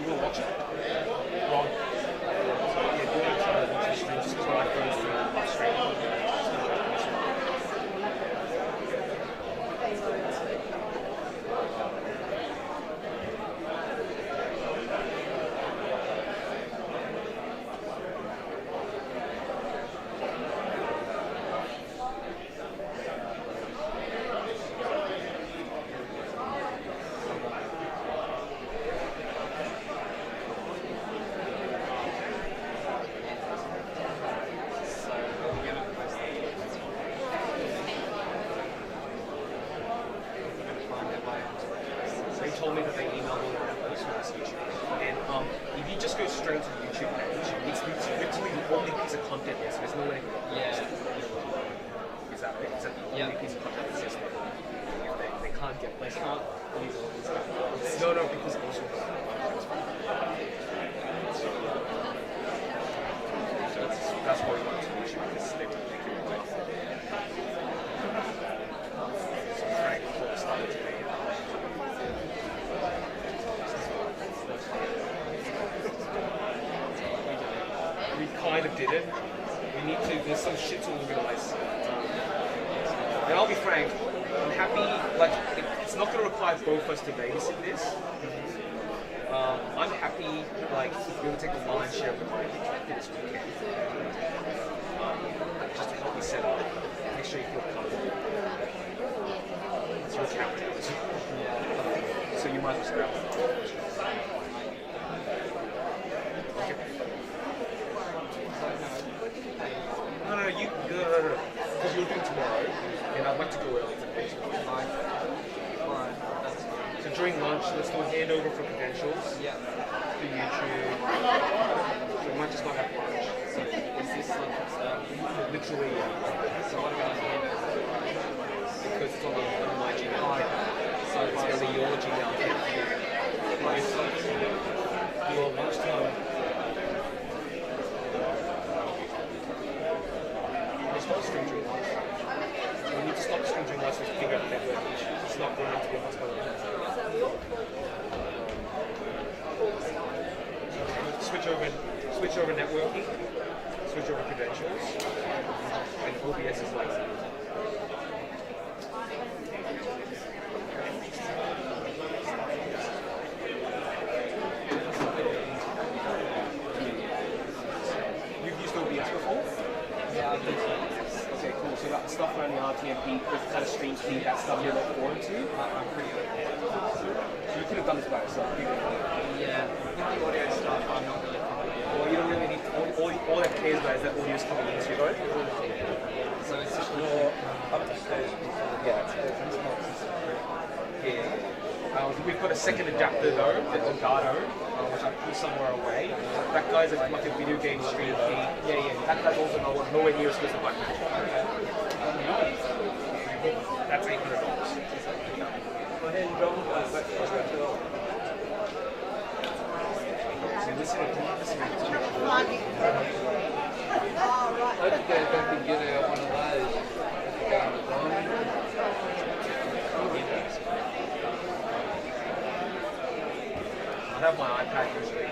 You want to watch it? Wrong. Yeah, you want to try to watch the stream just because my phone's doing live stream. Told me that they emailed me that post on YouTube. And if you just go straight to the YouTube page, it's literally the only piece of content there, so there's no way to go. Yeah. Is that it? Is that the only piece of content that's just there? They can't get placed. Can't use all this stuff. No, because also so that's why we want to YouTube because they don't make it away. So Frank started today. We kind of did it. We need to, there's some shit to organize. And I'll be frank, I'm happy, like, it's not going to require both of us to babysit this. I'm happy, like, if you're going to take the lion's share of the money this weekend. Just to help you set up, make sure you feel comfortable. It's your countdown. So you might as well grab it. No, because you're doing tomorrow, and I'd like to go early today. So during lunch, let's do a handover for credentials. Yeah. For YouTube. So we might just not have lunch. So is this like Literally, so what about because it's on my Gmail account. So it's going to be your Gmail account. Your lunchtime. Stop the stream during lunch. We need to stop the stream during lunch so we can figure out the network issues. It's not going to be what's going on. Switch over networking, switch over credentials, and OBS is like that. You've used OBS before? yeah, I think so. Okay, cool. So that stuff around the RTMP, with kind of stream speed, that stuff you're not forward to. I'm pretty good. So you could have done this by yourself. Yeah, the audio stuff, I'm not really familiar. Well, you don't really need to, all that cares about is that audio is coming into you, right? So it's just You're up the stage. Yeah. We've got a second adapter though, the Elgato, which I put somewhere away. That guy's like a video game stream key. Yeah. That guy's also nowhere near as good as the Black Magic. That's $800. I could go back and get out one of those. I have my iPad usually.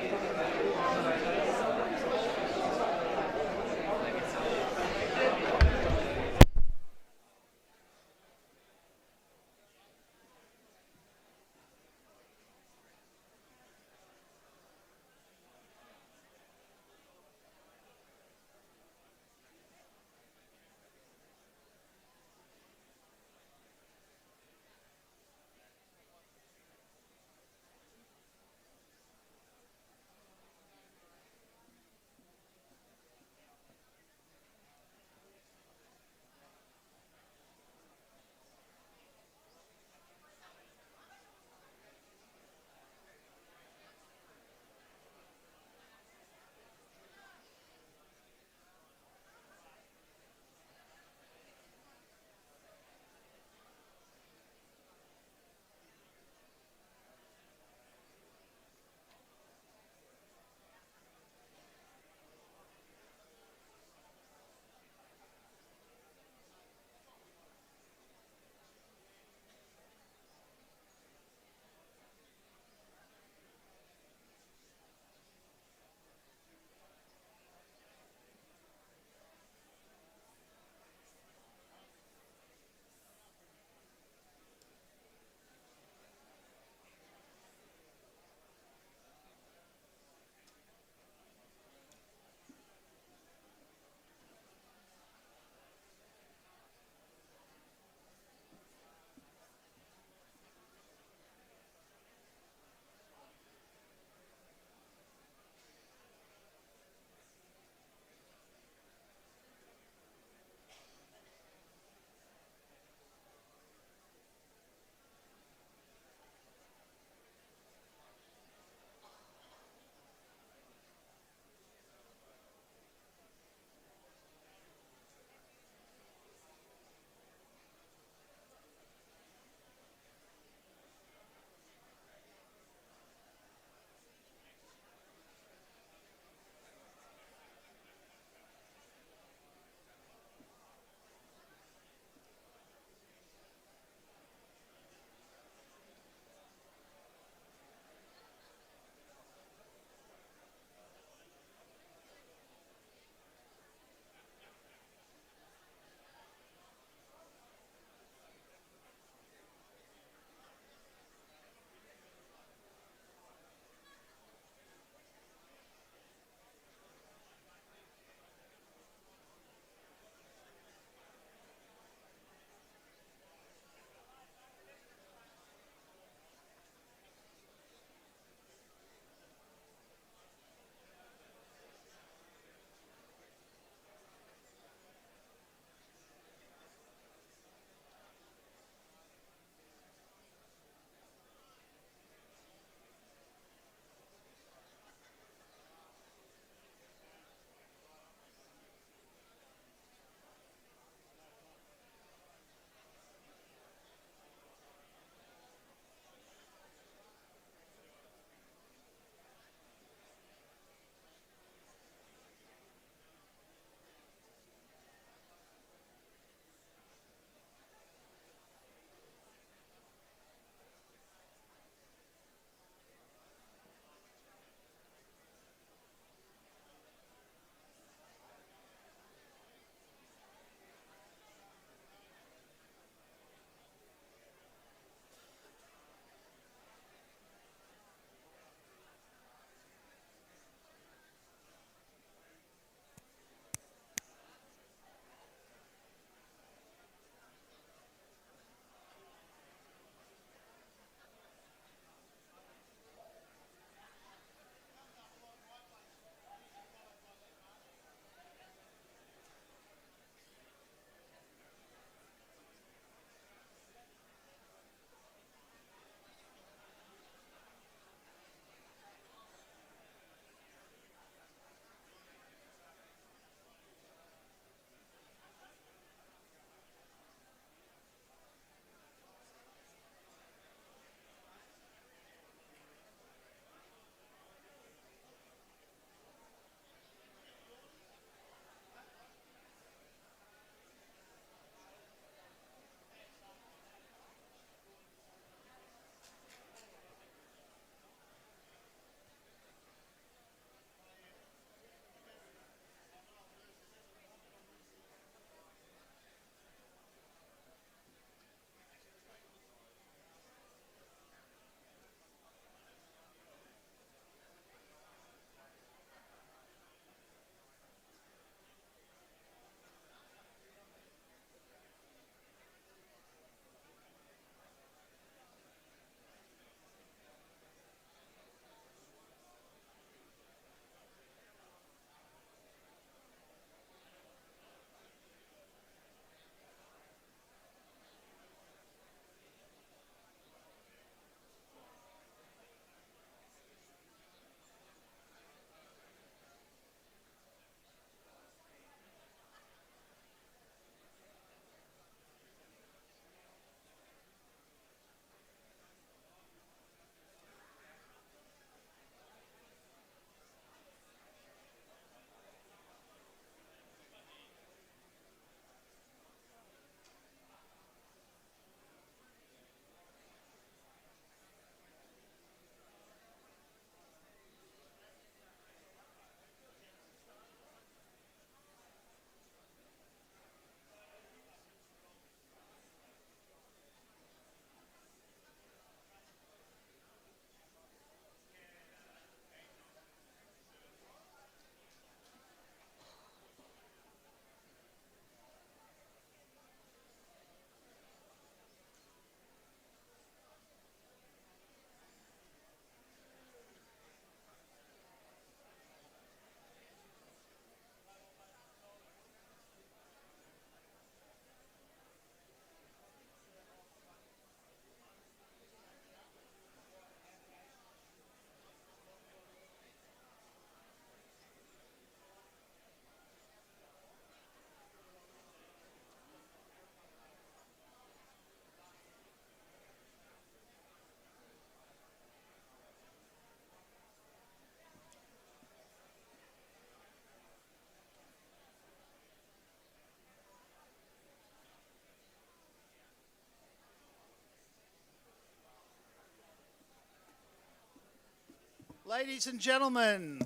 Ladies and gentlemen,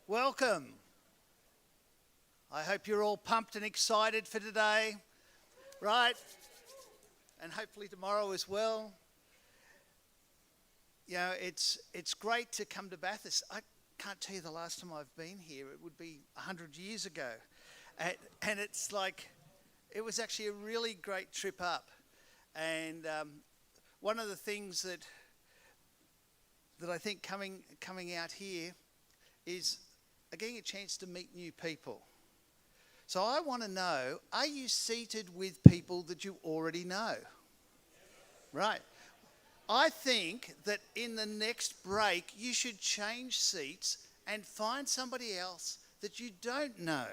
welcome. I hope you're all pumped and excited for today, right? And hopefully tomorrow as well. You know, it's great to come to Bathurst. I can't tell you the last time I've been here. It would be 100 years ago. And it's like, it was actually a really great trip up. And one of the things that I think coming out here is getting a chance to meet new people. So I want to know, are you seated with people that you already know? Right. I think that in the next break, you should change seats and find somebody else that you don't know.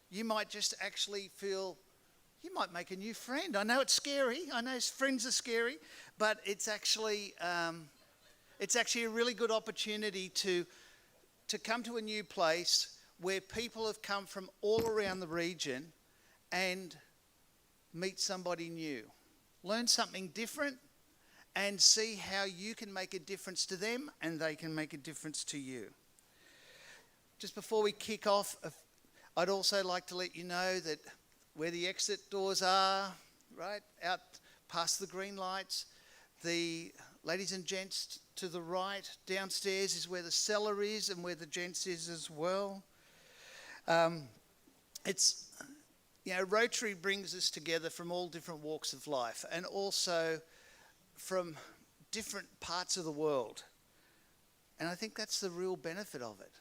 You might just actually feel, you might make a new friend. I know it's scary. I know friends are scary, but it's actually a really good opportunity to come to a new place where people have come from all around the region and meet somebody new. Learn something different and see how you can make a difference to them and they can make a difference to you. Just before we kick off, I'd also like to let you know that where the exit doors are, right, out past the green lights, the ladies and gents to the right, downstairs is where the cellar is and where the gents is as well. Rotary brings us together from all different walks of life and also from different parts of the world. And I think that's the real benefit of it,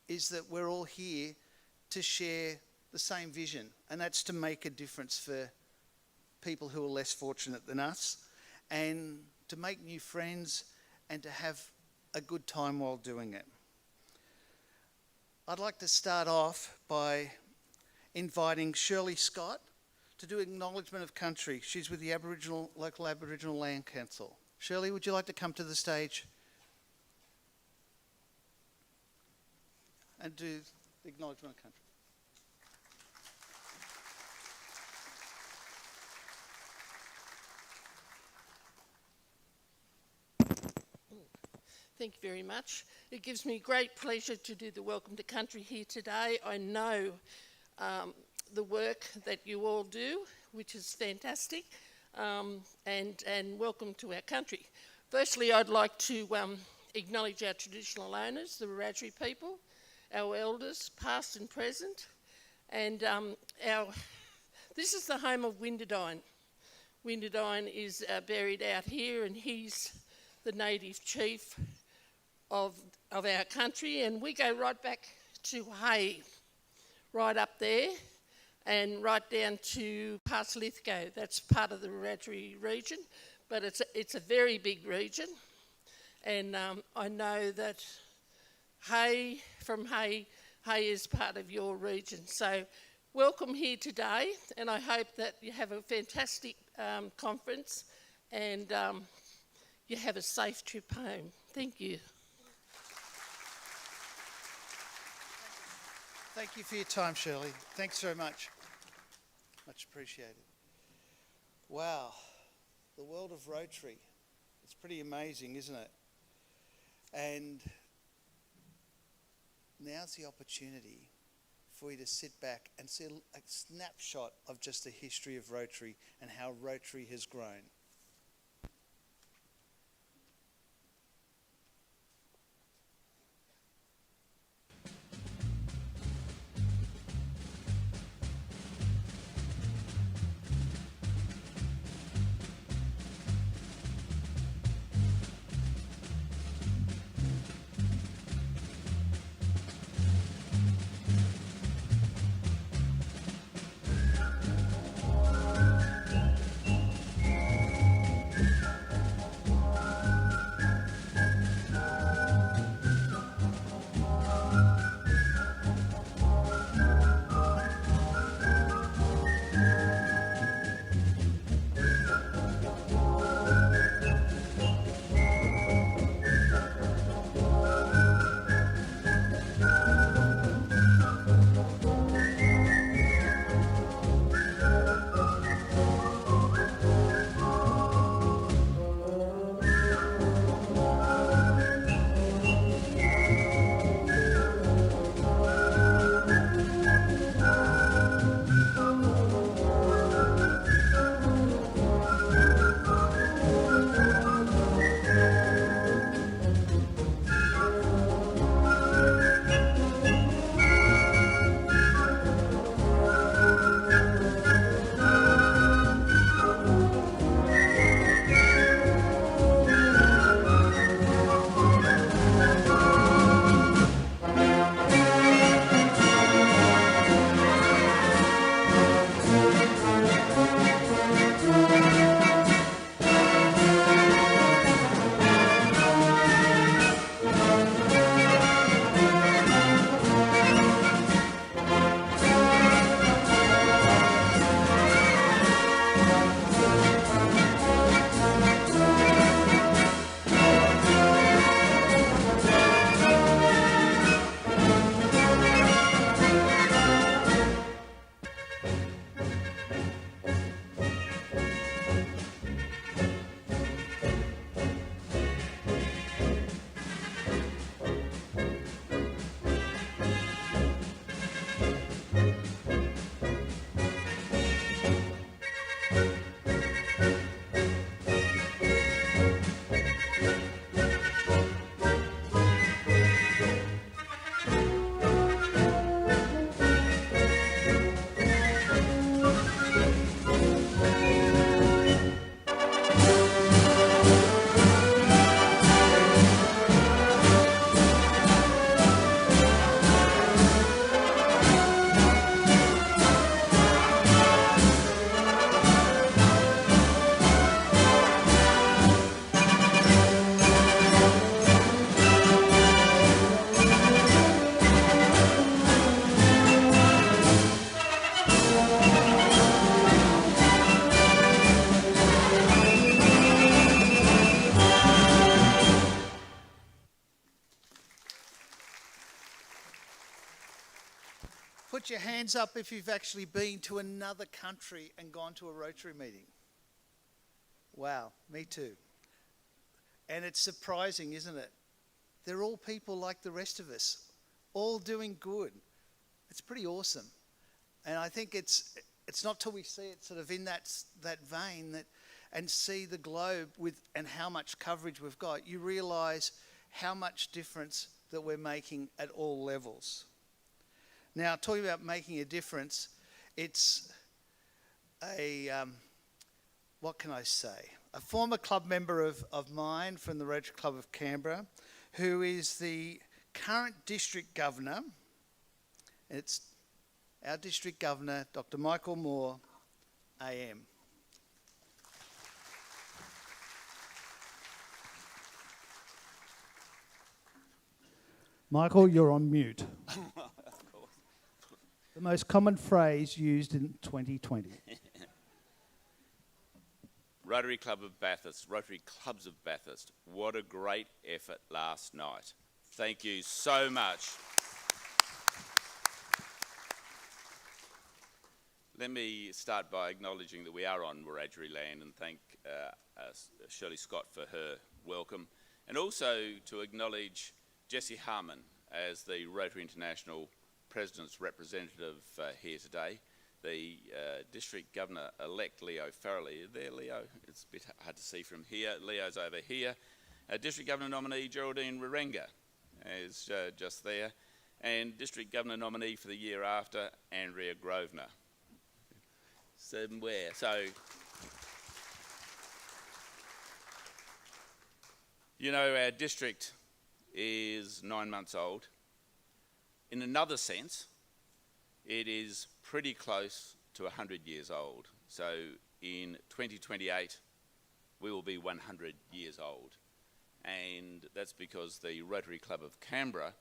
is that we're all here to share the same vision, and that's to make a difference for people who are less fortunate than us and to make new friends and to have a good time while doing it. I'd like to start off by inviting Shirley Scott to do acknowledgement of country. She's with the local Aboriginal Land Council. Shirley, would you like to come to the stage and do the acknowledgement of country? Thank you very much. It gives me great pleasure to do the Welcome to Country here today. I know the work that you all do, which is fantastic, and welcome to our country. Firstly, I'd like to acknowledge our traditional owners, the Rotary people, our elders, past and present, and this is the home of Windadyne. Windadyne is buried out here, and he's the native chief of our country, and we go right back to Hay, right up there, and right down to past Lithgow. That's part of the Rotary region, but it's a very big region, and I know that Hay is part of your region. So welcome here today, and I hope that you have a fantastic conference and you have a safe trip home. Thank you. Thank you for your time, Shirley. Thanks very much. Much appreciated. Wow, the world of Rotary. It's pretty amazing, isn't it? And now's the opportunity for you to sit back and see a snapshot of just the history of Rotary and how Rotary has grown. Put your hands up if you've actually been to another country and gone to a Rotary meeting. Wow, me too. And it's surprising, isn't it? They're all people like the rest of us, all doing good. It's pretty awesome. And I think it's not till we see it sort of in that vein that, and see the globe with and how much coverage we've got, you realise how much difference that we're making at all levels. Now, talking about making a difference, it's what can I say? A former club member of mine from the Rotary Club of Canberra, who is the current district governor. It's our district governor, Dr. Michael Moore, AM. Michael, you're on mute. The most common phrase used in 2020. Rotary Club of Bathurst, Rotary Clubs of Bathurst, what a great effort last night. Thank you so much. Let me start by acknowledging that we are on Wiradjuri land and thank Shirley Scott for her welcome, and also to acknowledge Jessie Harmon as the Rotary International President's representative here today. The District Governor-elect Leo Farrelly. There, Leo, it's a bit hard to see from here. Leo's over here. District Governor nominee Geraldine Wirenga is just there. And District Governor nominee for the year after, Andrea Grosvenor. Somewhere. So, you know, our district is 9 months old. In another sense, it is pretty close to 100 years old. So in 2028, we will be 100 years old. And that's because the Rotary Club of Canberra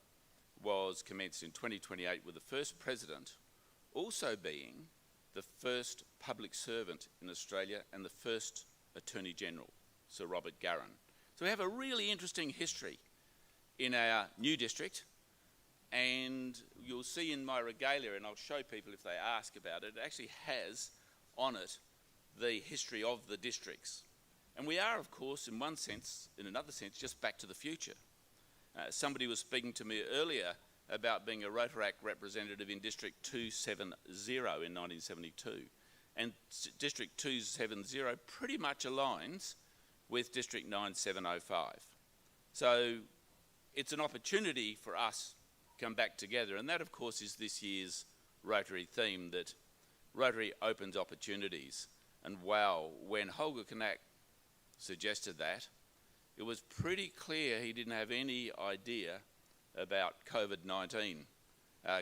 was commenced in 2028 with the first president also being the first public servant in Australia and the first Attorney General, Sir Robert Garran. So we have a really interesting history in our new district. And you'll see in my regalia, and I'll show people if they ask about it, it actually has on it the history of the districts. And we are, of course, in one sense, in another sense, just back to the future. Somebody was speaking to me earlier about being a Rotaract representative in District 270 in 1972. And District 270 pretty much aligns with District 9705. So it's an opportunity for us come back together, and that of course is this year's Rotary theme, that Rotary opens opportunities. And wow, when Holger Knack suggested that, it was pretty clear he didn't have any idea about COVID-19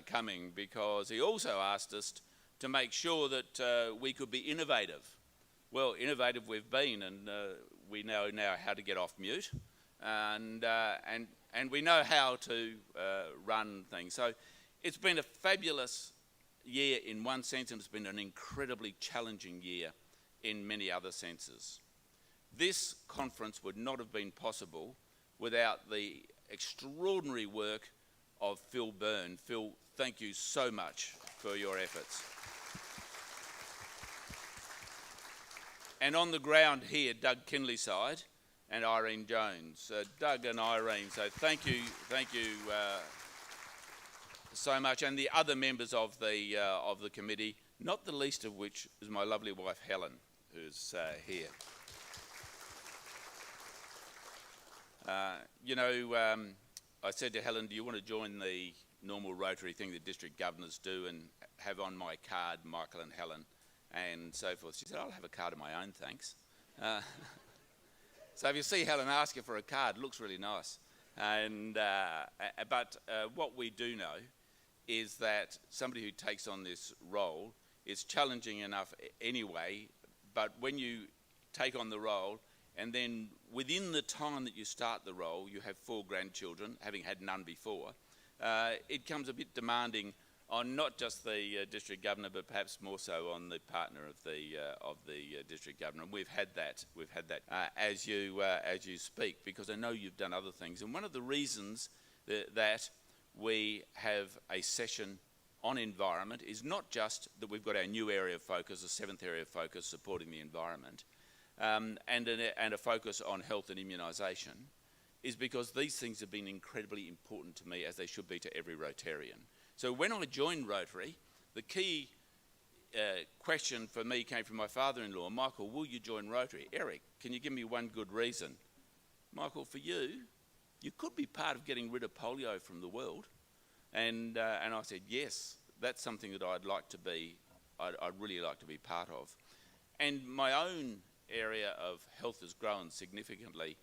coming, because he also asked us to make sure that we could be innovative. Well, innovative we've been, and we know now how to get off mute, and we know how to run things. So it's been a fabulous year in one sense, and it's been an incredibly challenging year in many other senses. This conference would not have been possible without the extraordinary work of Phil Byrne. Phil, thank you so much for your efforts. And on the ground here, Doug Kinleyside and Irene Jones. Doug and Irene, so thank you so much, and the other members of the committee, not the least of which is my lovely wife Helen, who's here. I said to Helen, do you want to join the normal Rotary thing that district governors do and have on my card Michael and Helen and so forth? She said, I'll have a card of my own, thanks. So if you see Helen ask you for a card, it looks really nice. But what we do know is that somebody who takes on this role is challenging enough anyway, but when you take on the role and then within the time that you start the role, you have 4 grandchildren, having had none before, it comes a bit demanding on not just the district governor, but perhaps more so on the partner of the district governor. And we've had that as you speak, because I know you've done other things. And one of the reasons that we have a session on environment is not just that we've got our new area of focus, the 7th area of focus, supporting the environment, and a focus on health and immunisation, is because these things have been incredibly important to me, as they should be to every Rotarian. So when I joined Rotary, the key question for me came from my father-in-law: Michael, will you join Rotary? Eric, can you give me one good reason? Michael, for you, you could be part of getting rid of polio from the world. And I said, yes, that's something that I'd really like to be part of. And my own area of health has grown significantly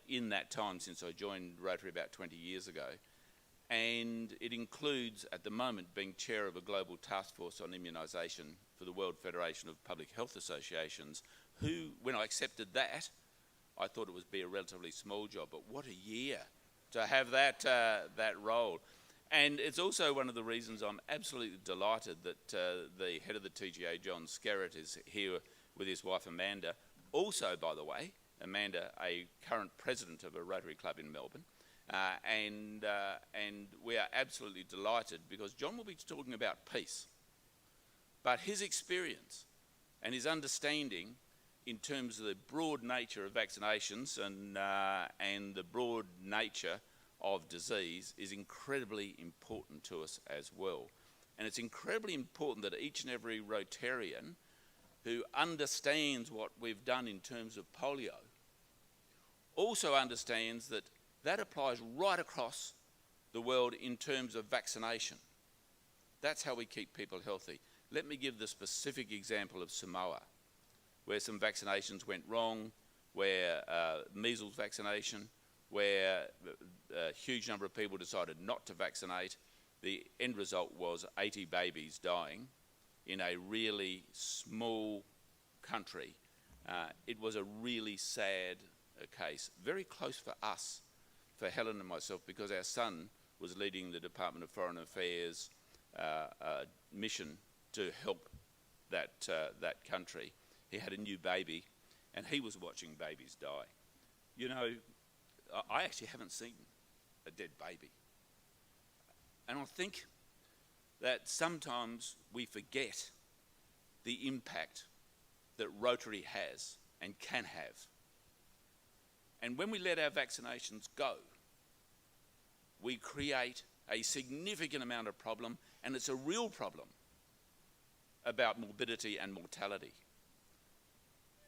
in that time since I joined Rotary about 20 years ago. And it includes, at the moment, being chair of a global task force on immunisation for the World Federation of Public Health Associations, who, when I accepted that, I thought it would be a relatively small job, but what a year to have that role. And it's also one of the reasons I'm absolutely delighted that the head of the TGA, John Skerritt, is here with his wife Amanda. Also, by the way, Amanda, a current president of a Rotary club in Melbourne. And we are absolutely delighted because John will be talking about peace. But his experience and his understanding in terms of the broad nature of vaccinations and the broad nature of disease is incredibly important to us as well. And it's incredibly important that each and every Rotarian who understands what we've done in terms of polio also understands that that applies right across the world in terms of vaccination. That's how we keep people healthy. Let me give the specific example of Samoa, where some vaccinations went wrong, where measles vaccination, where a huge number of people decided not to vaccinate. The end result was 80 babies dying in a really small country. It was a really sad case, very close for us, for Helen and myself, because our son was leading the Department of Foreign Affairs mission to help that country. He had a new baby, and he was watching babies die. You know, I actually haven't seen a dead baby. And I think that sometimes we forget the impact that Rotary has and can have. And when we let our vaccinations go, we create a significant amount of problem, and it's a real problem about morbidity and mortality.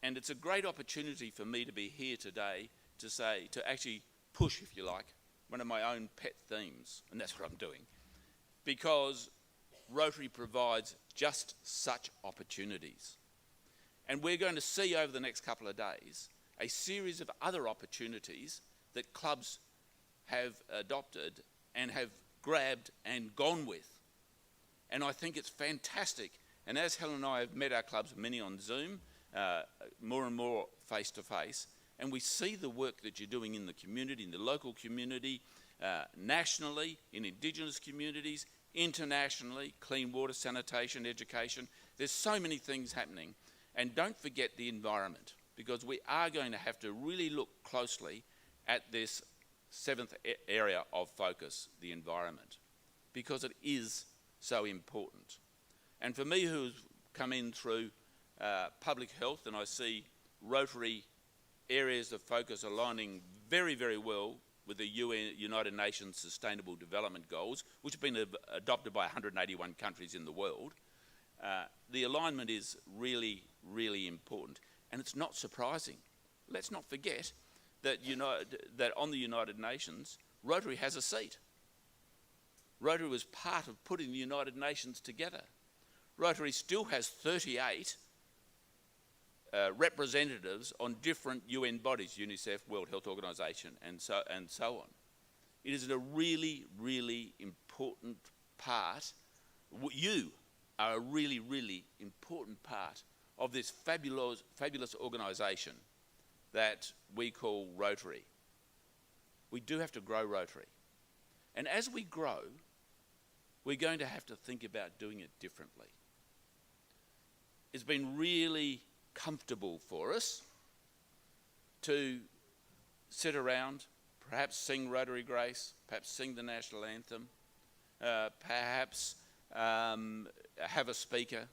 And it's a great opportunity for me to be here today to actually push, if you like, one of my own pet themes, and that's what I'm doing, because Rotary provides just such opportunities. And we're going to see over the next couple of days a series of other opportunities that clubs have adopted and have grabbed and gone with. And I think it's fantastic. And as Helen and I have met our clubs, many on Zoom, more and more face-to-face, and we see the work that you're doing in the community, in the local community, nationally, in Indigenous communities, internationally, clean water, sanitation, education. There's so many things happening. And don't forget the environment, because we are going to have to really look closely at this 7th area of focus, the environment, because it is so important. And for me, who's come in through public health, and I see Rotary areas of focus aligning very, very well with the United Nations Sustainable Development Goals, which have been adopted by 181 countries in the world, the alignment is really, really important. And it's not surprising. Let's not forget that, that on the United Nations, Rotary has a seat. Rotary was part of putting the United Nations together. Rotary still has 38 representatives on different UN bodies, UNICEF, World Health Organization, and so on. It is a really, really important part. You are a really, really important part of this fabulous organisation that we call Rotary. We do have to grow Rotary. And as we grow, we're going to have to think about doing it differently. It's been really comfortable for us to sit around, perhaps sing Rotary Grace, perhaps sing the national anthem, perhaps have a speaker,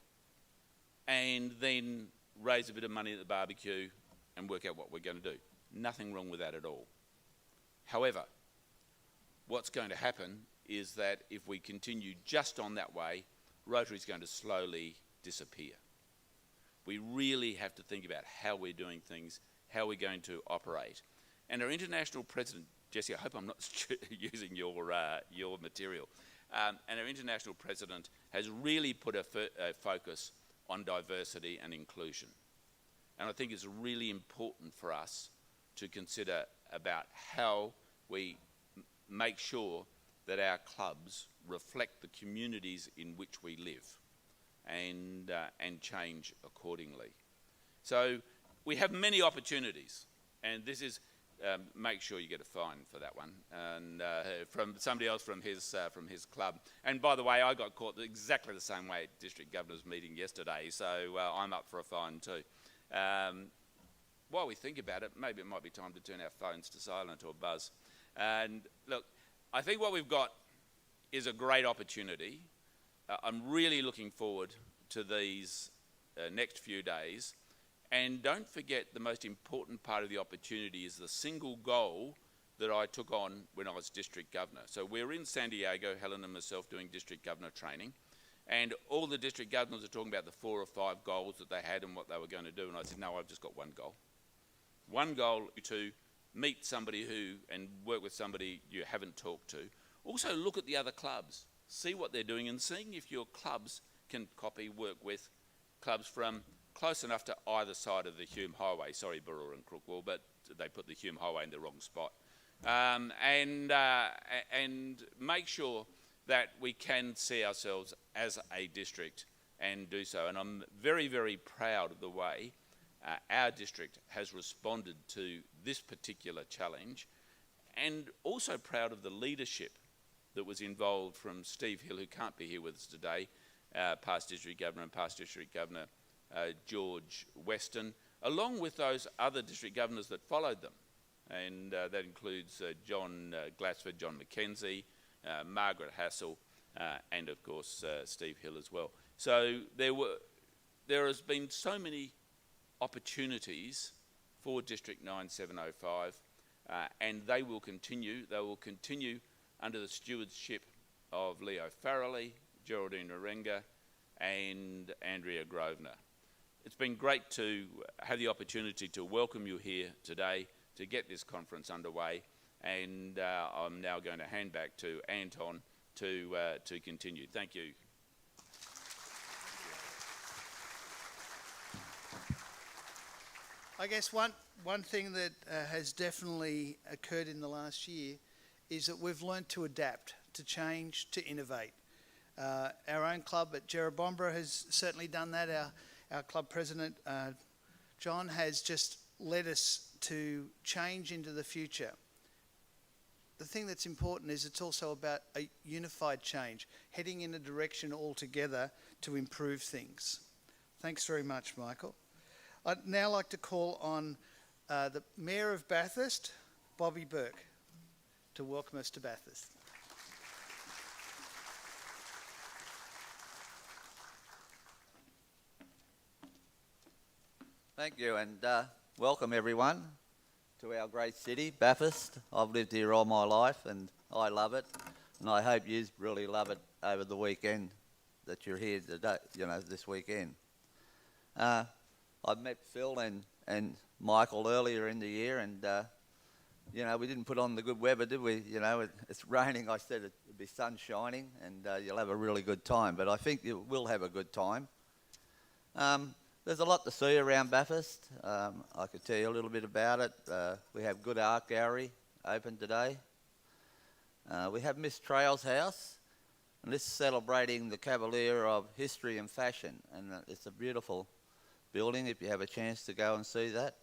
and then raise a bit of money at the barbecue and work out what we're going to do. Nothing wrong with that at all. However, what's going to happen is that if we continue just on that way, Rotary is going to slowly disappear. We really have to think about how we're doing things, how we're going to operate. And our international president, Jesse, I hope I'm not using your material, and our international president has really put a focus on diversity and inclusion. And I think it's really important for us to consider about how we make sure that our clubs reflect the communities in which we live and change accordingly. So we have many opportunities, and this is, make sure you get a fine for that one, and from somebody else from his club. And by the way, I got caught exactly the same way at District Governor's meeting yesterday, so I'm up for a fine too. While we think about it, maybe it might be time to turn our phones to silent or buzz. And look, I think what we've got is a great opportunity. I'm really looking forward to these next few days. And don't forget, the most important part of the opportunity is the single goal that I took on when I was District Governor. So we're in San Diego, Helen and myself, doing District Governor training. And all the District Governors are talking about the 4 or 5 goals that they had and what they were going to do. And I said, no, I've just got one goal. One goal to meet somebody and work with somebody you haven't talked to. Also look at the other clubs, see what they're doing, and seeing if your clubs can work with clubs from close enough to either side of the Hume Highway. Sorry, Burra and Crookwell, but they put the Hume Highway in the wrong spot. And make sure that we can see ourselves as a district and do so. And I'm very, very proud of the way our district has responded to this particular challenge, and also proud of the leadership that was involved from Steve Hill, who can't be here with us today, past District Governor, and past District Governor George Weston, along with those other District Governors that followed them. And that includes John Glassford, John McKenzie, Margaret Hassel, and of course Steve Hill as well. So there has been so many opportunities for District 9705, and they will continue. They will continue under the stewardship of Leo Farrelly, Geraldine Narenga, and Andrea Grosvenor. It's been great to have the opportunity to welcome you here today to get this conference underway, and I'm now going to hand back to Anton to continue. Thank you. I guess one thing that has definitely occurred in the last year is that we've learned to adapt, to change, to innovate. Our own club at Jerrabomberra has certainly done that. Our club president, John, has just led us to change into the future. The thing that's important is it's also about a unified change, heading in a direction altogether to improve things. Thanks very much, Michael. I'd now like to call on the Mayor of Bathurst, Bobby Burke, to welcome us to Bathurst. Thank you, and welcome everyone to our great city, Bathurst. I've lived here all my life and I love it, and I hope you really love it over the weekend that you're here today, this weekend. I've met Phil and Michael earlier in the year, and we didn't put on the good weather, did we? It's raining. I said it'd be sun shining, and you'll have a really good time. But I think you will have a good time. There's a lot to see around Bathurst. I could tell you a little bit about it. We have good art gallery open today. We have Miss Trail's house, and this is celebrating the Cavalier of History and Fashion, and it's a beautiful building if you have a chance to go and see that.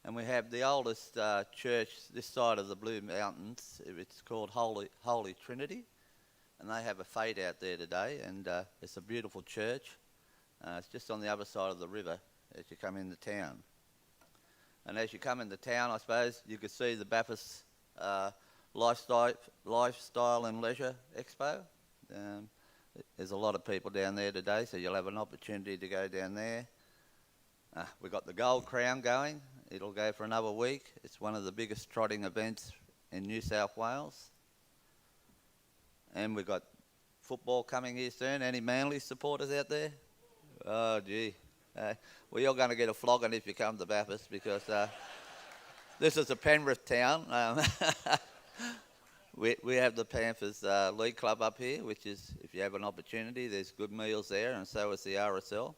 And we have the oldest church this side of the Blue Mountains. It's called Holy Trinity, and they have a fete out there today, and it's a beautiful church. It's just on the other side of the river as you come into town. And as you come into town, I suppose, you could see the Bathurst Lifestyle and Leisure Expo. There's a lot of people down there today, so you'll have an opportunity to go down there. We've got the Gold Crown going. It'll go for another week. It's one of the biggest trotting events in New South Wales. And we've got football coming here soon. Any Manly supporters out there? Oh, gee. Well, you're going to get a flogging if you come to Bathurst, because this is a Penrith town. We have the Panthers League Club up here, which is, if you have an opportunity, there's good meals there, and so is the RSL.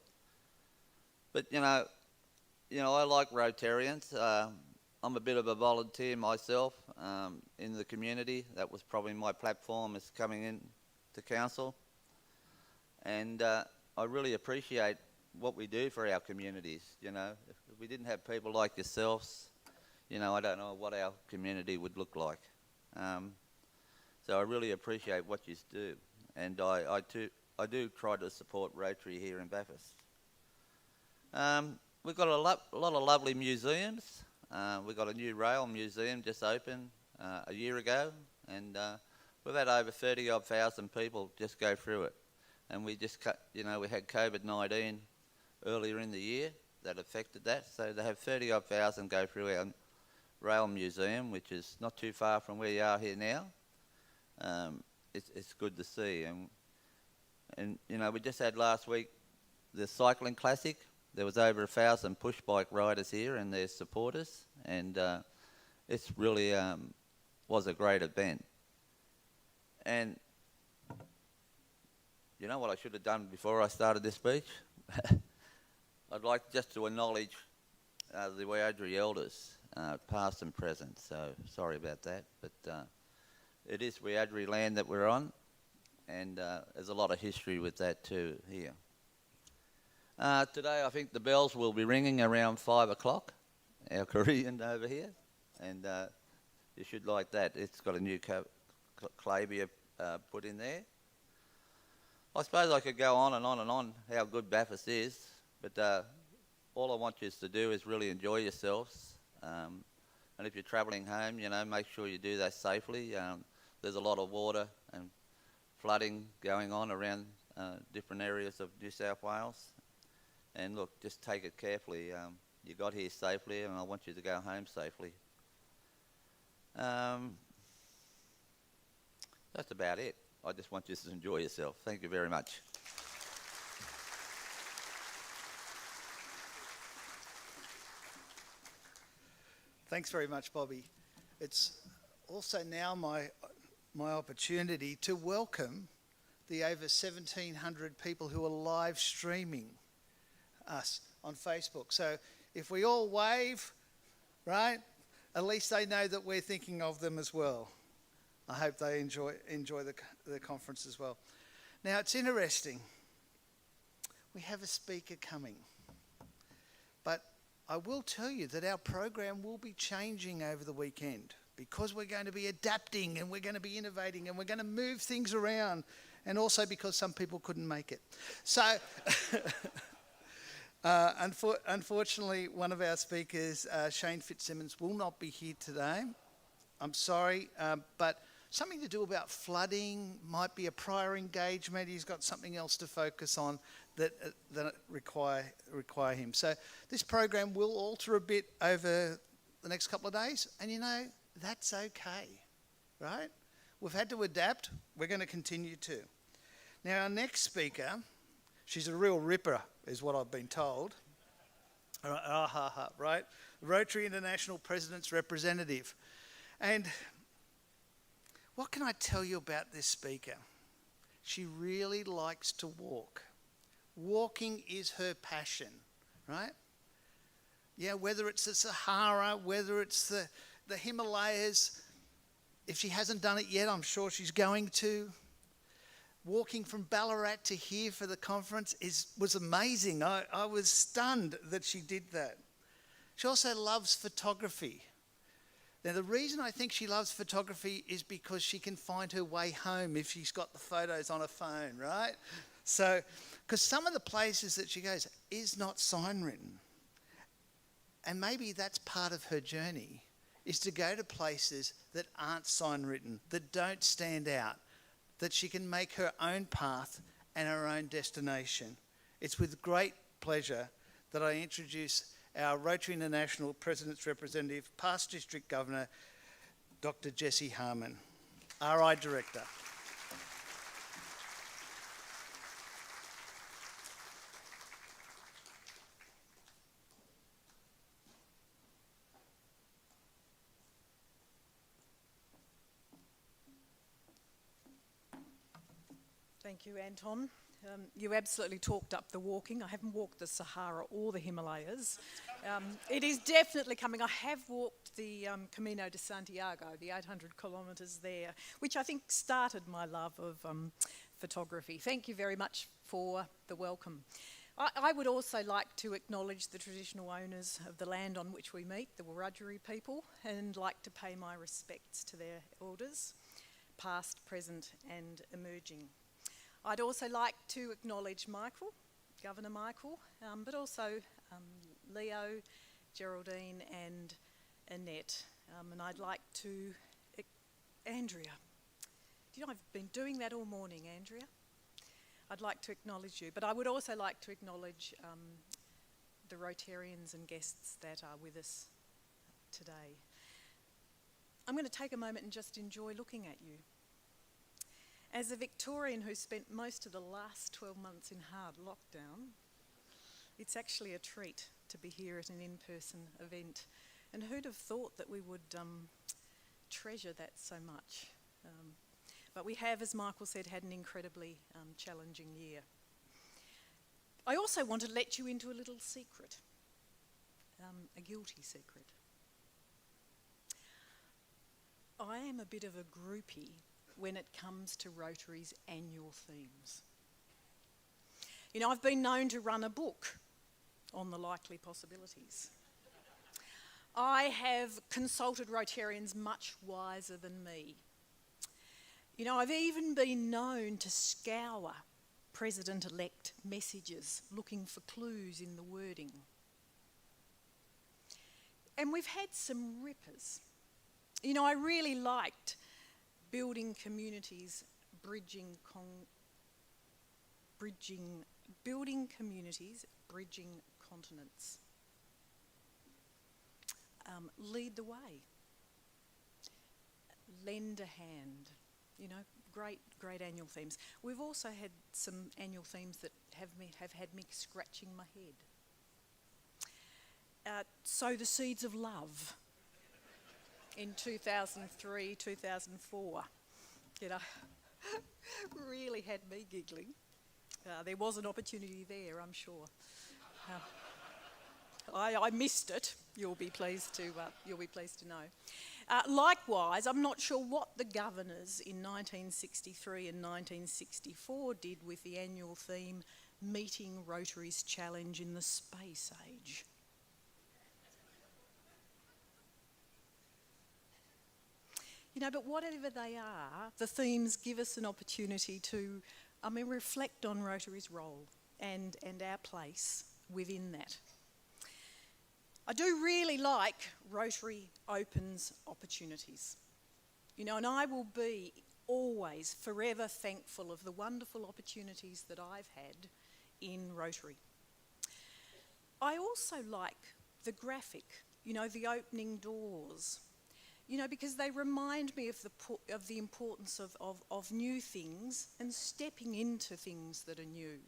But, you know, I like Rotarians. I'm a bit of a volunteer myself in the community. That was probably my platform as coming in to council. And I really appreciate what we do for our communities. You know, if we didn't have people like yourselves, you know, I don't know what our community would look like. So I really appreciate what you do. And I do try to support Rotary here in Bathurst. We've got a lot of lovely museums. We've got a new rail museum just opened a year ago, and we've had over 30,000 people just go through it. And we just we had COVID-19 earlier in the year that affected that, so to have 30,000 go through our rail museum, which is not too far from where you are here now, it's good to see. And you know, we just had last week the cycling classic. There was over 1,000 push bike riders here and their supporters, and it's really was a great event. And you know what I should have done before I started this speech? I'd like just to acknowledge the Wiadri elders, past and present. So sorry about that, but it is Wiadri land that we're on, and there's a lot of history with that too here. Today I think the bells will be ringing around 5 o'clock, our Korean over here, and you should like that. It's got a new clavia put in there. I suppose I could go on and on and on how good Bathurst is, but all I want you to do is really enjoy yourselves. And if you're travelling home, you know, make sure you do that safely. There's a lot of water and flooding going on around different areas of New South Wales. And look, just take it carefully. You got here safely, and I want you to go home safely. That's about it. I just want you to enjoy yourself. Thank you very much. Thanks very much, Bobby. It's also now my opportunity to welcome the over 1,700 people who are live streaming us on Facebook. So if we all wave, right, at least they know that we're thinking of them as well. I hope they enjoy the conference as well. Now, it's interesting. We have a speaker coming. But I will tell you that our program will be changing over the weekend, because we're going to be adapting and we're going to be innovating and we're going to move things around, and also because some people couldn't make it. So unfortunately, one of our speakers, Shane Fitzsimmons, will not be here today. I'm sorry, but something to do about flooding, might be a prior engagement. He's got something else to focus on that require him. So this program will alter a bit over the next couple of days, and you know, that's okay, right? We've had to adapt. We're going to continue to. Now, our next speaker, she's a real ripper, is what I've been told. Right? Rotary International President's Representative. And what can I tell you about this speaker? She really likes to walk. Walking is her passion, right? Yeah, whether it's the Sahara, whether it's the Himalayas. If she hasn't done it yet, I'm sure she's going to. Walking from Ballarat to here for the conference was amazing. I was stunned that she did that. She also loves photography. Now, the reason I think she loves photography is because she can find her way home if she's got the photos on her phone, right? So, because some of the places that she goes is not sign written. And maybe that's part of her journey, is to go to places that aren't sign written, that don't stand out, that she can make her own path and her own destination. It's with great pleasure that I introduce our Rotary International President's Representative, past District Governor, Dr. Jessie Harmon, RI Director. Thank you, Anton. You absolutely talked up the walking. I haven't walked the Sahara or the Himalayas. It is definitely coming. I have walked the Camino de Santiago, the 800 kilometres there, which I think started my love of photography. Thank you very much for the welcome. I would also like to acknowledge the traditional owners of the land on which we meet, the Rotary people, and like to pay my respects to their elders, past, present and emerging. I'd also like to acknowledge Michael, Governor Michael, but also Leo, Geraldine and Annette. And I'd like to, Andrea. Do you know I've been doing that all morning, Andrea? I'd like to acknowledge you, but I would also like to acknowledge the Rotarians and guests that are with us today. I'm going to take a moment and just enjoy looking at you. As a Victorian who spent most of the last 12 months in hard lockdown, it's actually a treat to be here at an in-person event. And who'd have thought that we would treasure that so much? But we have, as Michael said, had an incredibly challenging year. I also want to let you into a little secret, a guilty secret. I am a bit of a groupie when it comes to Rotary's annual themes. You know, I've been known to run a book on the likely possibilities. I have consulted Rotarians much wiser than me. You know, I've even been known to scour President-elect messages looking for clues in the wording. And we've had some rippers. You know, I really liked building communities, bridging continents. Lead the way. Lend a hand. You know, great annual themes. We've also had some annual themes that have had me scratching my head. Sow the seeds of love. In 2003, 2004, you know, really had me giggling. There was an opportunity there, I'm sure. I missed it. You'll be pleased to know. Likewise, I'm not sure what the governors in 1963 and 1964 did with the annual theme, Meeting Rotary's Challenge in the Space Age. You know, but whatever they are, the themes give us an opportunity to, reflect on Rotary's role and our place within that. I do really like Rotary opens opportunities. You know, and I will be always forever thankful of the wonderful opportunities that I've had in Rotary. I also like the graphic, you know, the opening doors. You know, because they remind me of the importance of new things and stepping into things that are new.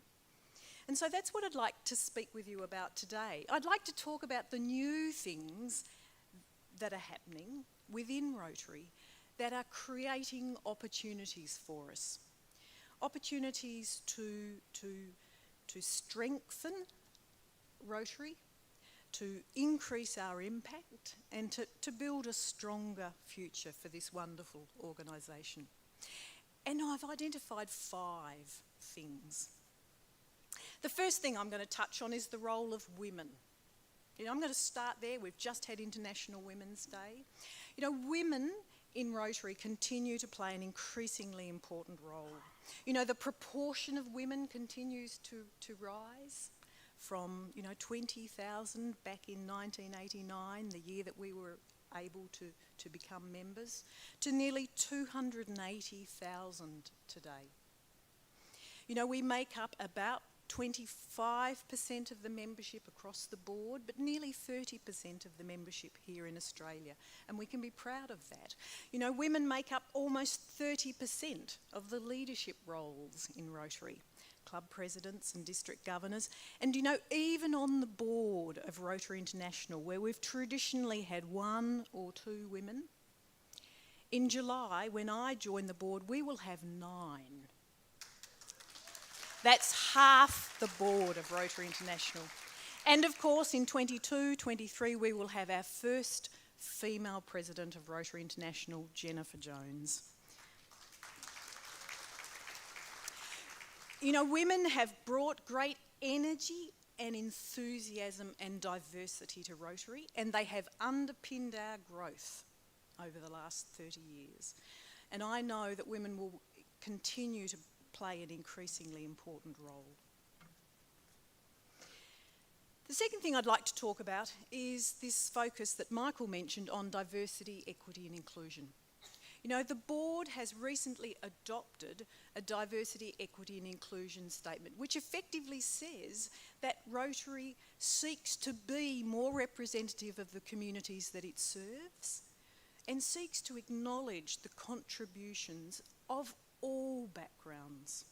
And so that's what I'd like to speak with you about today. I'd like to talk about the new things that are happening within Rotary that are creating opportunities for us. Opportunities to strengthen Rotary, to increase our impact and to build a stronger future for this wonderful organisation. And I've identified 5 things. The first thing I'm going to touch on is the role of women. You know, I'm going to start there. We've just had International Women's Day. You know, women in Rotary continue to play an increasingly important role. You know, the proportion of women continues to rise. From, you know, 20,000 back in 1989, the year that we were able to become members, to nearly 280,000 today. You know, we make up about 25% of the membership across the board, but nearly 30% of the membership here in Australia, and we can be proud of that. You know, women make up almost 30% of the leadership roles in Rotary, club presidents and district governors, and you know, even on the board of Rotary International, where we've traditionally had 1 or 2 women, in July, when I join the board, we will have 9. That's half the board of Rotary International. And of course, in 22-23, we will have our first female president of Rotary International, Jennifer Jones. You know, women have brought great energy and enthusiasm and diversity to Rotary, and they have underpinned our growth over the last 30 years. And I know that women will continue to play an increasingly important role. The second thing I'd like to talk about is this focus that Michael mentioned on diversity, equity and inclusion. You know, the board has recently adopted a diversity, equity and inclusion statement, which effectively says that Rotary seeks to be more representative of the communities that it serves and seeks to acknowledge the contributions of all backgrounds,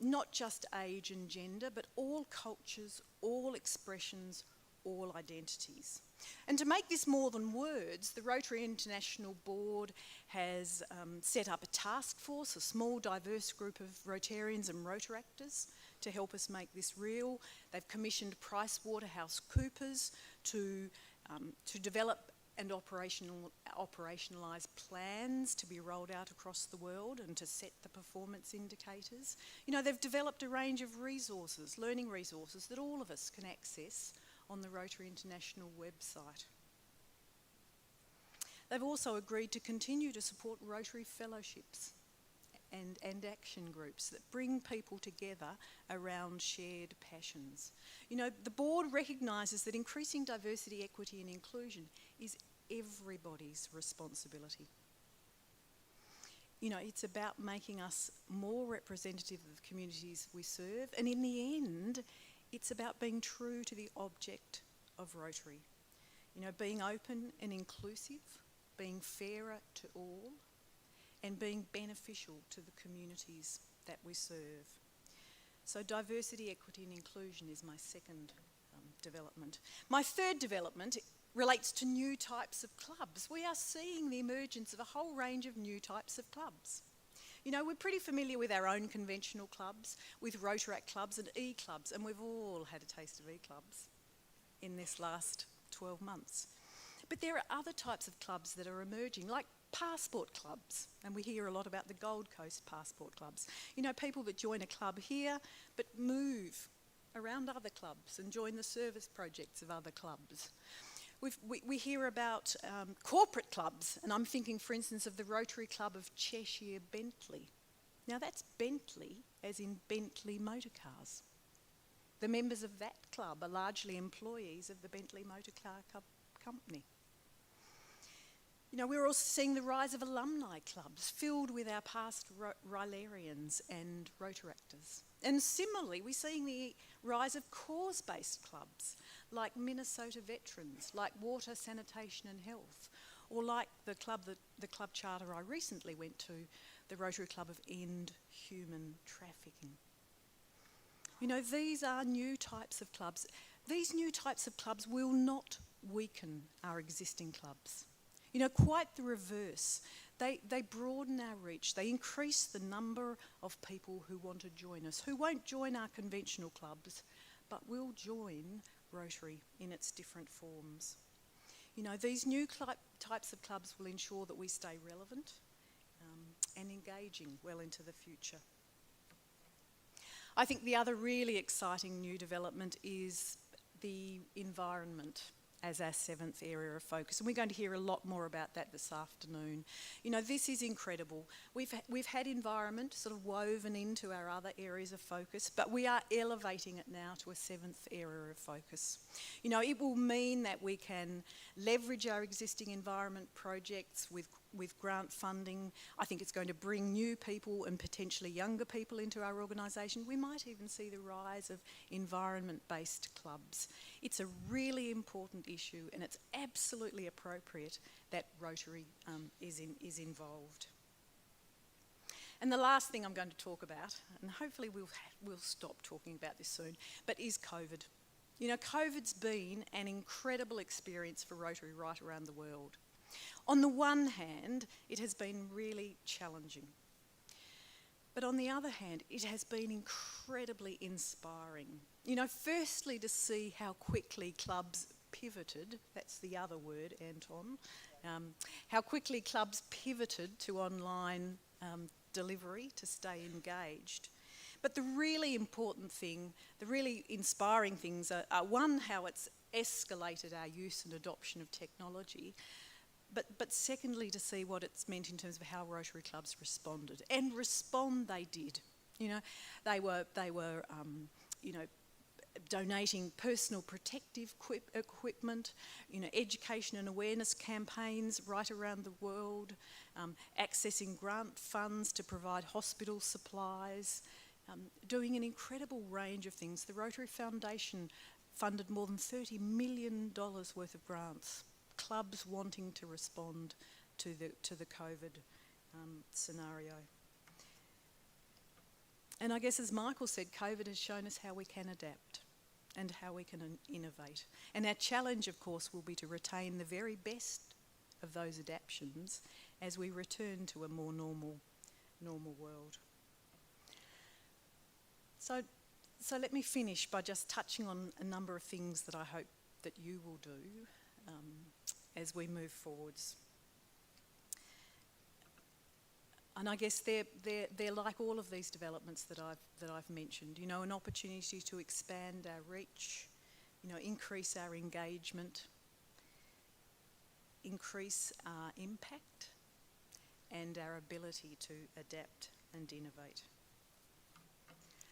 not just age and gender, but all cultures, all expressions, all identities. And to make this more than words, the Rotary International Board has set up a task force, a small diverse group of Rotarians and Rotaractors to help us make this real. They've commissioned PricewaterhouseCoopers to develop and operationalise plans to be rolled out across the world and to set the performance indicators. You know, they've developed a range of resources, learning resources that all of us can access on the Rotary International website. They've also agreed to continue to support Rotary fellowships and action groups that bring people together around shared passions. You know, the board recognises that increasing diversity, equity and inclusion is everybody's responsibility. You know, it's about making us more representative of the communities we serve, and in the end, it's about being true to the object of Rotary. You know, being open and inclusive, being fairer to all, and being beneficial to the communities that we serve. So diversity, equity and inclusion is my second development. My third development relates to new types of clubs. We are seeing the emergence of a whole range of new types of clubs. You know, we're pretty familiar with our own conventional clubs, with Rotaract clubs and e-clubs, and we've all had a taste of e-clubs in this last 12 months. But there are other types of clubs that are emerging, like passport clubs, and we hear a lot about the Gold Coast passport clubs. You know, people that join a club here but move around other clubs and join the service projects of other clubs. We hear about corporate clubs, and I'm thinking, for instance, of the Rotary Club of Cheshire Bentley. Now that's Bentley, as in Bentley Motor Cars. The members of that club are largely employees of the Bentley Motor Car Company. You know, we're also seeing the rise of alumni clubs filled with our past Rylarians and Rotaractors. And similarly, we're seeing the rise of cause-based clubs like Minnesota Veterans, like Water, Sanitation and Health, or like the club charter I recently went to, the Rotary Club of End Human Trafficking. You know, these are new types of clubs. These new types of clubs will not weaken our existing clubs. You know, quite the reverse. They broaden our reach. They increase the number of people who want to join us, who won't join our conventional clubs, but will join Rotary in its different forms. You know, these new types of clubs will ensure that we stay relevant and engaging well into the future. I think the other really exciting new development is the environment as our seventh area of focus. And we're going to hear a lot more about that this afternoon. You know, this is incredible. We've had environment sort of woven into our other areas of focus, but we are elevating it now to a seventh area of focus. You know, it will mean that we can leverage our existing environment projects with grant funding. I think it's going to bring new people and potentially younger people into our organisation. We might even see the rise of environment-based clubs. It's a really important issue, and it's absolutely appropriate that Rotary is involved. And the last thing I'm going to talk about, and hopefully we'll stop talking about this soon, but is COVID. You know, COVID's been an incredible experience for Rotary right around the world. On the one hand, it has been really challenging. But on the other hand, it has been incredibly inspiring. You know, firstly to see how quickly clubs pivoted, that's the other word, Anton, how quickly clubs pivoted to online delivery to stay engaged. But the really important thing, the really inspiring things are one, how it's escalated our use and adoption of technology, but secondly, to see what it's meant in terms of how Rotary clubs responded. And respond they did. You know, they were you know, donating personal protective equipment, you know, education and awareness campaigns right around the world, accessing grant funds to provide hospital supplies, doing an incredible range of things. The Rotary Foundation funded more than $30 million worth of grants. Clubs wanting to respond to the COVID scenario. And I guess, as Michael said, COVID has shown us how we can adapt and how we can innovate. And our challenge, of course, will be to retain the very best of those adaptations as we return to a more normal world. So let me finish by just touching on a number of things that I hope that you will do as we move forwards. And I guess they're like all of these developments that I've mentioned. You know, an opportunity to expand our reach, you know, increase our engagement, increase our impact, and our ability to adapt and innovate.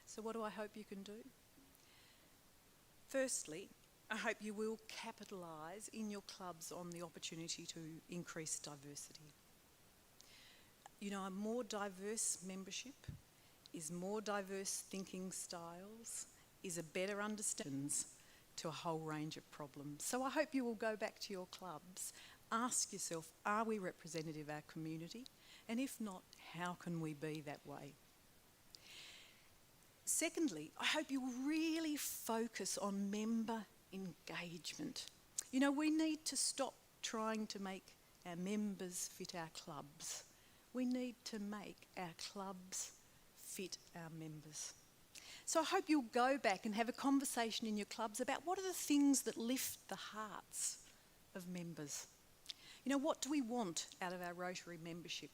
So what do I hope you can do? Firstly, I hope you will capitalise in your clubs on the opportunity to increase diversity. You know, a more diverse membership is more diverse thinking styles, is a better understanding to a whole range of problems. So I hope you will go back to your clubs, ask yourself, are we representative of our community? And if not, how can we be that way? Secondly, I hope you will really focus on member engagement. You know, we need to stop trying to make our members fit our clubs. We need to make our clubs fit our members. So I hope you'll go back and have a conversation in your clubs about what are the things that lift the hearts of members. You know, what do we want out of our Rotary membership?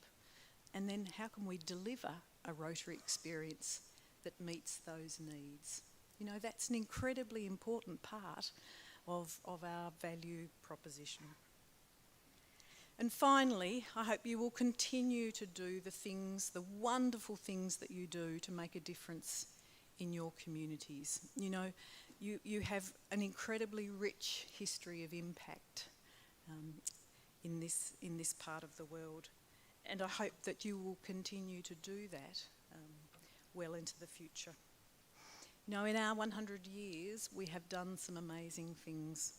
And then how can we deliver a Rotary experience that meets those needs? You know, that's an incredibly important part of our value proposition. And finally, I hope you will continue to do the things, the wonderful things that you do to make a difference in your communities. You know, you have an incredibly rich history of impact in this part of the world. And I hope that you will continue to do that well into the future. You know, in our 100 years, we have done some amazing things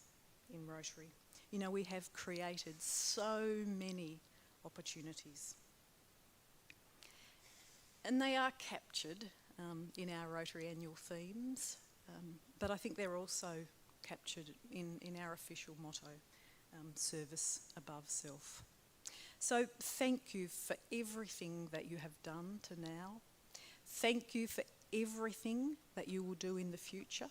in Rotary. You know, we have created so many opportunities. And they are captured in our Rotary annual themes, but I think they're also captured in our official motto, service above self. So thank you for everything that you have done to now. Thank you for everything that you will do in the future.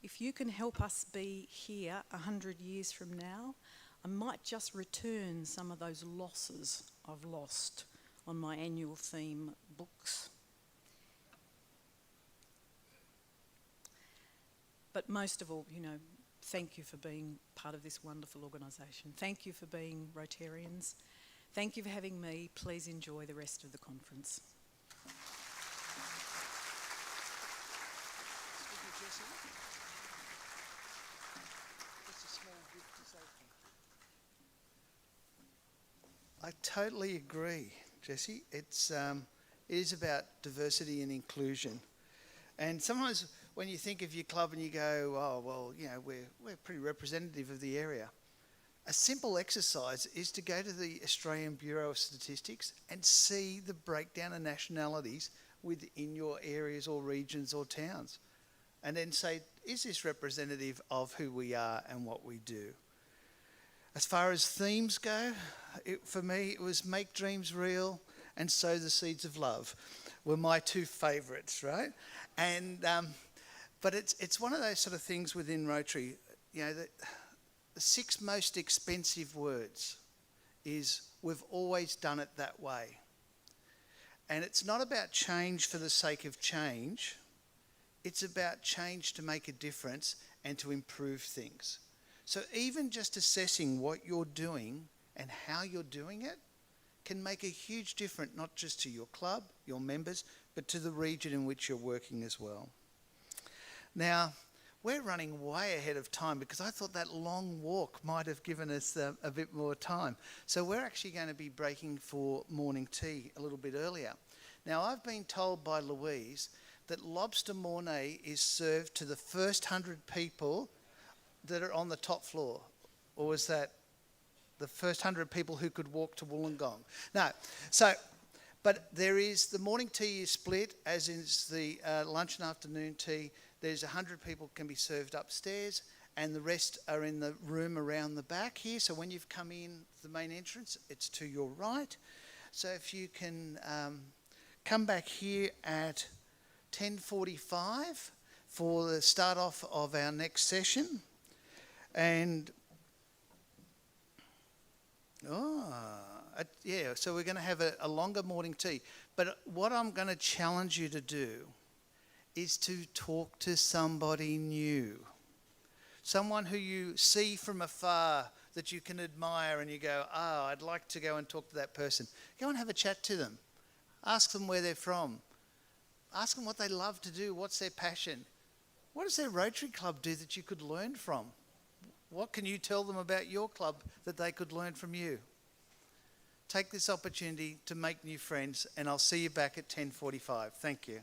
If you can help us be here 100 years from now, I might just return some of those losses I've lost on my annual theme books. But most of all, you know, thank you for being part of this wonderful organisation. Thank you for being Rotarians. Thank you for having me. Please enjoy the rest of the conference. I totally agree, Jesse. It is about diversity and inclusion. And sometimes when you think of your club and you go, oh, well, you know, we're pretty representative of the area. A simple exercise is to go to the Australian Bureau of Statistics and see the breakdown of nationalities within your areas or regions or towns. And then say, is this representative of who we are and what we do? As far as themes go, for me, it was Make Dreams Real and Sow the Seeds of Love were my two favourites, right? And but it's one of those sort of things within Rotary, you know, that the 6 most expensive words is we've always done it that way. And it's not about change for the sake of change. It's about change to make a difference and to improve things. So even just assessing what you're doing and how you're doing it can make a huge difference, not just to your club, your members, but to the region in which you're working as well. Now, we're running way ahead of time because I thought that long walk might have given us a bit more time. So we're actually going to be breaking for morning tea a little bit earlier. Now, I've been told by Louise that lobster mornay is served to the first 100 people that are on the top floor, or was that the first 100 people who could walk to Wollongong? No. So, but there is, the morning tea is split, as is the lunch and afternoon tea. There's 100 people can be served upstairs, and the rest are in the room around the back here. So when you've come in the main entrance, it's to your right. So if you can come back here at 10:45 for the start off of our next session. And, yeah, so we're going to have a longer morning tea. But what I'm going to challenge you to do is to talk to somebody new. Someone who you see from afar that you can admire and you go, oh, I'd like to go and talk to that person. Go and have a chat to them. Ask them where they're from. Ask them what they love to do. What's their passion? What does their Rotary Club do that you could learn from? What can you tell them about your club that they could learn from you? Take this opportunity to make new friends, and I'll see you back at 10:45. Thank you.